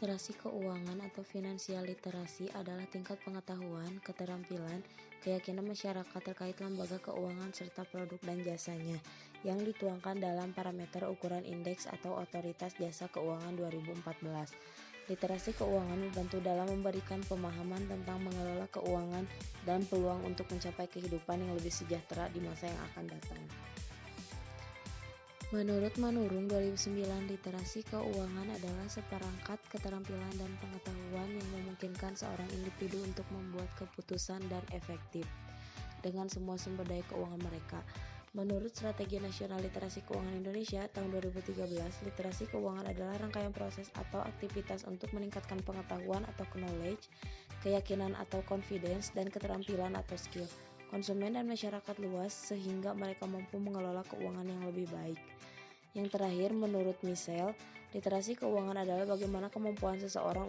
Literasi keuangan atau finansial literasi adalah tingkat pengetahuan, keterampilan, keyakinan masyarakat terkait lembaga keuangan serta produk dan jasanya, yang dituangkan dalam parameter ukuran indeks atau otoritas jasa keuangan 2014. Literasi keuangan membantu dalam memberikan pemahaman tentang mengelola keuangan dan peluang untuk mencapai kehidupan yang lebih sejahtera di masa yang akan datang. Menurut Manurung 2009, literasi keuangan adalah seperangkat keterampilan dan pengetahuan yang memungkinkan seorang individu untuk membuat keputusan dan efektif dengan semua sumber daya keuangan mereka. Menurut Strategi Nasional Literasi Keuangan Indonesia tahun 2013, literasi keuangan adalah rangkaian proses atau aktivitas untuk meningkatkan pengetahuan atau knowledge, keyakinan atau confidence, dan keterampilan atau skill konsumen dan masyarakat luas sehingga mereka mampu mengelola keuangan yang lebih baik. Yang terakhir, menurut Michel, literasi keuangan adalah bagaimana kemampuan seseorang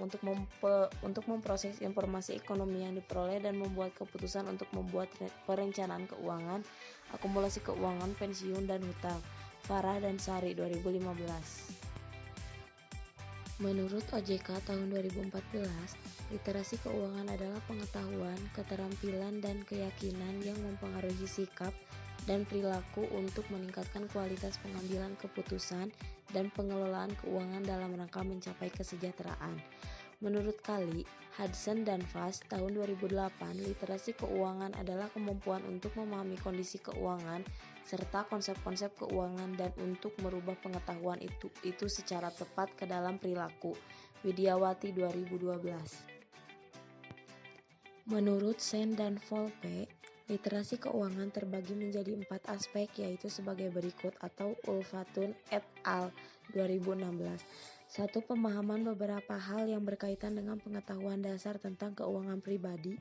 untuk memproses informasi ekonomi yang diperoleh dan membuat keputusan untuk membuat perencanaan keuangan, akumulasi keuangan, pensiun, dan hutang. Farah dan Sari 2015. Menurut OJK tahun 2014, literasi keuangan adalah pengetahuan, keterampilan, dan keyakinan yang mempengaruhi sikap dan perilaku untuk meningkatkan kualitas pengambilan keputusan dan pengelolaan keuangan dalam rangka mencapai kesejahteraan. Menurut Kali, Hudson, dan Fass tahun 2008, literasi keuangan adalah kemampuan untuk memahami kondisi keuangan serta konsep-konsep keuangan dan untuk merubah pengetahuan itu secara tepat ke dalam perilaku. Widiawati 2012. Menurut Sen dan Volpe, literasi keuangan terbagi menjadi 4 aspek, yaitu sebagai berikut atau Ulfatun et al. 2016. 1. Pemahaman beberapa hal yang berkaitan dengan pengetahuan dasar tentang keuangan pribadi.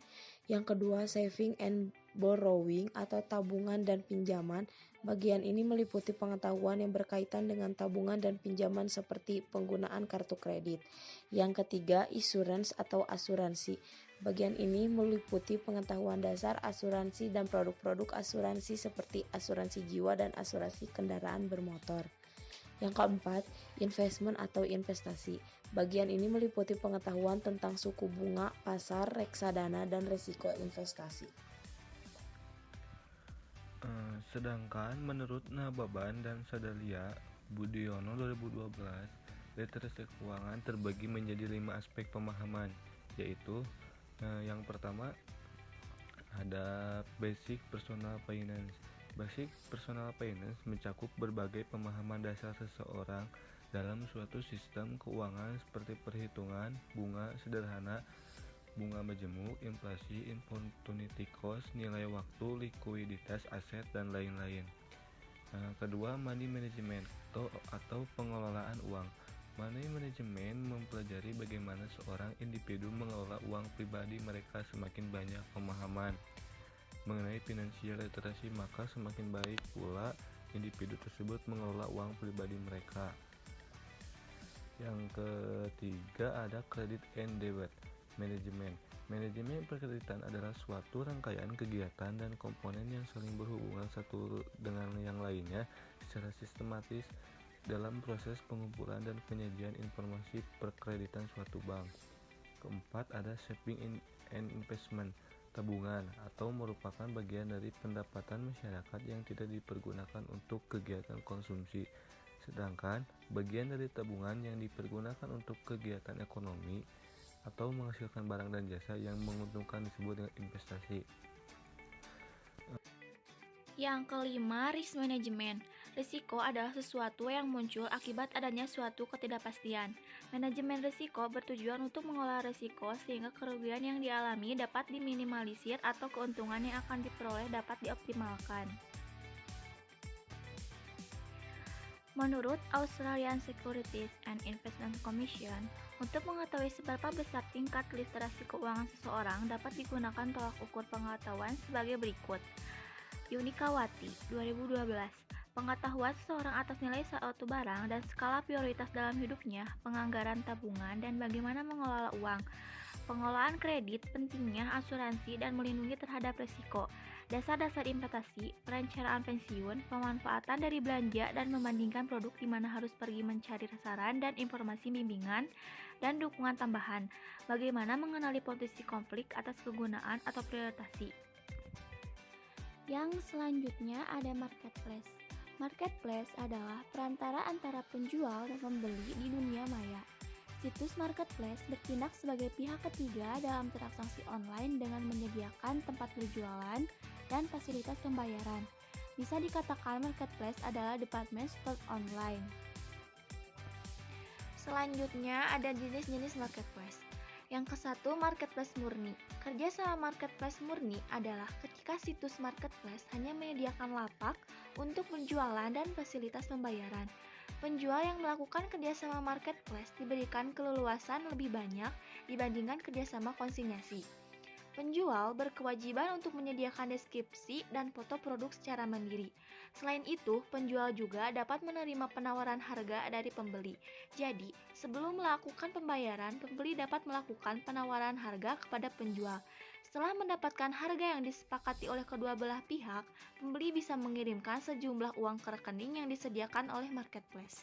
Yang kedua, saving and borrowing atau tabungan dan pinjaman. Bagian ini meliputi pengetahuan yang berkaitan dengan tabungan dan pinjaman seperti penggunaan kartu kredit. Yang ketiga, insurance atau asuransi. Bagian ini meliputi pengetahuan dasar asuransi dan produk-produk asuransi seperti asuransi jiwa dan asuransi kendaraan bermotor. Yang keempat, investment atau investasi. Bagian ini meliputi pengetahuan tentang suku bunga, pasar, reksadana, dan risiko investasi. Sedangkan menurut Nababan dan Sadalia Budiono 2012, literasi keuangan terbagi menjadi 5 aspek pemahaman, yaitu yang pertama ada basic personal finance. Basic personal finance mencakup berbagai pemahaman dasar seseorang dalam suatu sistem keuangan seperti perhitungan bunga sederhana, bunga majemuk, inflasi, opportunity cost, nilai waktu, likuiditas aset, dan lain-lain. Kedua, money management atau pengelolaan uang. Money management mempelajari bagaimana seorang individu mengelola uang pribadi mereka. Semakin banyak pemahaman mengenai financial literacy, maka semakin baik pula individu tersebut mengelola uang pribadi mereka. Yang ketiga ada credit and debit management. Manajemen perkreditan adalah suatu rangkaian kegiatan dan komponen yang saling berhubungan satu dengan yang lainnya secara sistematis dalam proses pengumpulan dan penyajian informasi perkreditan suatu bank. Keempat ada saving and investment, tabungan, atau merupakan bagian dari pendapatan masyarakat yang tidak dipergunakan untuk kegiatan konsumsi. Sedangkan bagian dari tabungan yang dipergunakan untuk kegiatan ekonomi atau menghasilkan barang dan jasa yang menguntungkan disebut dengan investasi. Yang kelima, risk management. Risiko adalah sesuatu yang muncul akibat adanya suatu ketidakpastian. Manajemen risiko bertujuan untuk mengolah risiko sehingga kerugian yang dialami dapat diminimalisir atau keuntungan yang akan diperoleh dapat dioptimalkan. Menurut Australian Securities and Investment Commission, untuk mengetahui seberapa besar tingkat literasi keuangan seseorang dapat digunakan tolak ukur pengetahuan sebagai berikut. Yunikawati 2012, pengetahuan seseorang atas nilai suatu barang dan skala prioritas dalam hidupnya, penganggaran tabungan, dan bagaimana mengelola uang. Pengelolaan kredit, pentingnya asuransi dan melindungi terhadap risiko. dasar-dasar investasi, perencanaan pensiun, pemanfaatan dari belanja, dan membandingkan produk di mana harus pergi mencari saran dan informasi bimbingan dan dukungan tambahan. Bagaimana mengenali potensi konflik atas kegunaan atau prioritasi. Yang selanjutnya ada marketplace. Marketplace adalah perantara antara penjual dan pembeli di dunia maya. Situs marketplace bertindak sebagai pihak ketiga dalam transaksi online dengan menyediakan tempat berjualan dan fasilitas pembayaran. Bisa dikatakan marketplace adalah department store online. Selanjutnya ada jenis-jenis marketplace. Yang ke-1, marketplace murni. Kerja sama marketplace murni adalah ketika situs marketplace hanya menyediakan lapak untuk penjualan dan fasilitas pembayaran. Penjual yang melakukan kerjasama marketplace diberikan keleluasan lebih banyak dibandingkan kerjasama konsinyasi. Penjual berkewajiban untuk menyediakan deskripsi dan foto produk secara mandiri. Selain itu, penjual juga dapat menerima penawaran harga dari pembeli. Jadi, sebelum melakukan pembayaran, pembeli dapat melakukan penawaran harga kepada penjual. Setelah mendapatkan harga yang disepakati oleh kedua belah pihak, pembeli bisa mengirimkan sejumlah uang ke rekening yang disediakan oleh marketplace.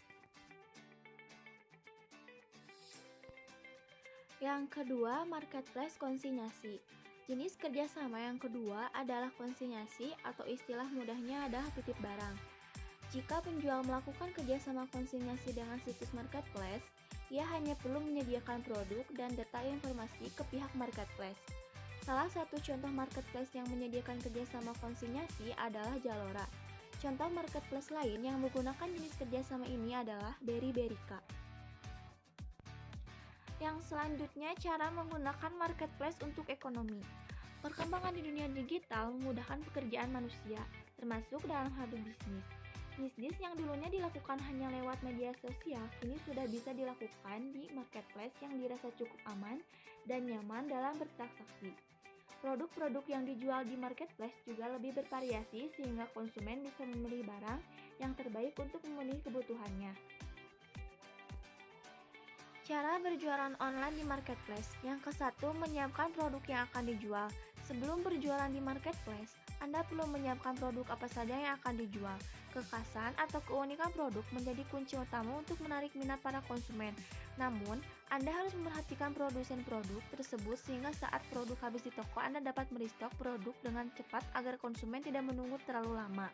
Yang kedua, marketplace konsinyasi. Jenis kerjasama yang kedua adalah konsinyasi atau istilah mudahnya adalah titip barang. Jika penjual melakukan kerjasama konsinyasi dengan situs marketplace, ia hanya perlu menyediakan produk dan data informasi ke pihak marketplace. Salah satu contoh marketplace yang menyediakan kerjasama konsinyasi adalah Zalora. Contoh marketplace lain yang menggunakan jenis kerjasama ini adalah Berry-Berika. Yang selanjutnya, cara menggunakan marketplace untuk ekonomi. Perkembangan di dunia digital memudahkan pekerjaan manusia, termasuk dalam hal bisnis. Bisnis yang dulunya dilakukan hanya lewat media sosial, kini sudah bisa dilakukan di marketplace yang dirasa cukup aman dan nyaman dalam bertransaksi. Produk-produk yang dijual di marketplace juga lebih bervariasi sehingga konsumen bisa memilih barang yang terbaik untuk memenuhi kebutuhannya. Cara berjualan online di marketplace. Yang ke-1, menyiapkan produk yang akan dijual. Sebelum berjualan di marketplace, Anda perlu menyiapkan produk apa saja yang akan dijual. Kekhasan atau keunikan produk menjadi kunci utama untuk menarik minat para konsumen. Namun, Anda harus memperhatikan produsen produk tersebut sehingga saat produk habis di toko, Anda dapat merestock produk dengan cepat agar konsumen tidak menunggu terlalu lama.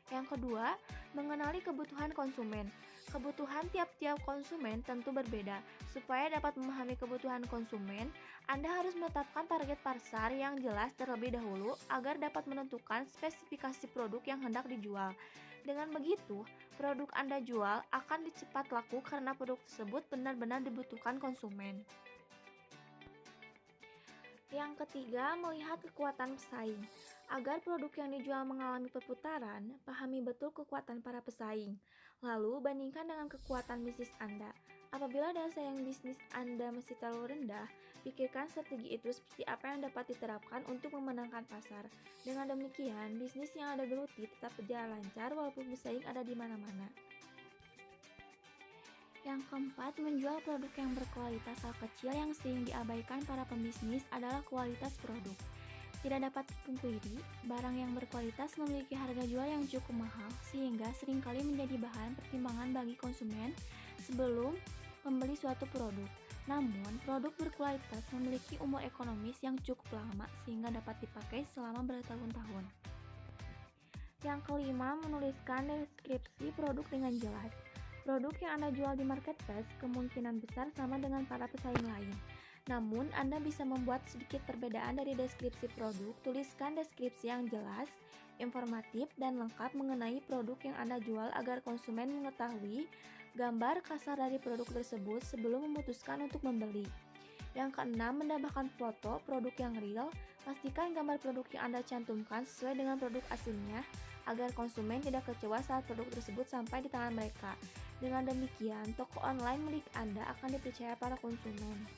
Yang kedua, mengenali kebutuhan konsumen. Kebutuhan tiap-tiap konsumen tentu berbeda. Supaya dapat memahami kebutuhan konsumen, Anda harus menetapkan target pasar yang jelas terlebih dahulu agar dapat menentukan spesifikasi produk yang hendak dijual. Dengan begitu, produk Anda jual akan cepat laku karena produk tersebut benar-benar dibutuhkan konsumen. Yang ketiga, melihat kekuatan pesaing. Agar produk yang dijual mengalami perputaran, pahami betul kekuatan para pesaing. Lalu, bandingkan dengan kekuatan bisnis Anda. Apabila daya saing bisnis Anda masih terlalu rendah, pikirkan strategi itu seperti apa yang dapat diterapkan untuk memenangkan pasar. Dengan demikian, bisnis yang Anda geluti tetap berjalan lancar walaupun pesaing ada di mana-mana. Yang keempat, menjual produk yang berkualitas. Hal kecil yang sering diabaikan para pembisnis adalah kualitas produk. Tidak dapat dipungkiri, barang yang berkualitas memiliki harga jual yang cukup mahal sehingga seringkali menjadi bahan pertimbangan bagi konsumen sebelum membeli suatu produk. Namun, produk berkualitas memiliki umur ekonomis yang cukup lama sehingga dapat dipakai selama bertahun-tahun. Yang kelima, menuliskan deskripsi produk dengan jelas. Produk yang Anda jual di marketplace kemungkinan besar sama dengan para pesaing lain. Namun, Anda bisa membuat sedikit perbedaan dari deskripsi produk. Tuliskan deskripsi yang jelas, informatif, dan lengkap mengenai produk yang Anda jual agar konsumen mengetahui gambar kasar dari produk tersebut sebelum memutuskan untuk membeli. Yang keenam, menambahkan foto produk yang real. Pastikan gambar produk yang Anda cantumkan sesuai dengan produk aslinya agar konsumen tidak kecewa saat produk tersebut sampai di tangan mereka. Dengan demikian, toko online milik Anda akan dipercaya para konsumen.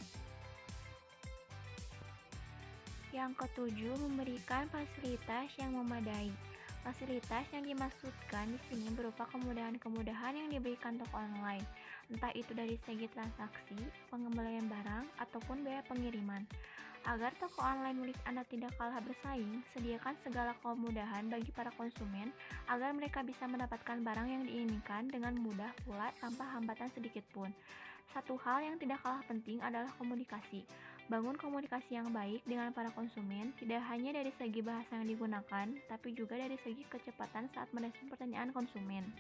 Yang ketujuh, memberikan fasilitas yang memadai. Fasilitas yang dimaksudkan di sini berupa kemudahan-kemudahan yang diberikan toko online, entah itu dari segi transaksi, pengembalian barang, ataupun biaya pengiriman. Agar toko online milik Anda tidak kalah bersaing, sediakan segala kemudahan bagi para konsumen agar mereka bisa mendapatkan barang yang diinginkan dengan mudah pula tanpa hambatan sedikit pun. Satu hal yang tidak kalah penting adalah komunikasi. Bangun komunikasi yang baik dengan para konsumen tidak hanya dari segi bahasa yang digunakan, tapi juga dari segi kecepatan saat merespon pertanyaan konsumen.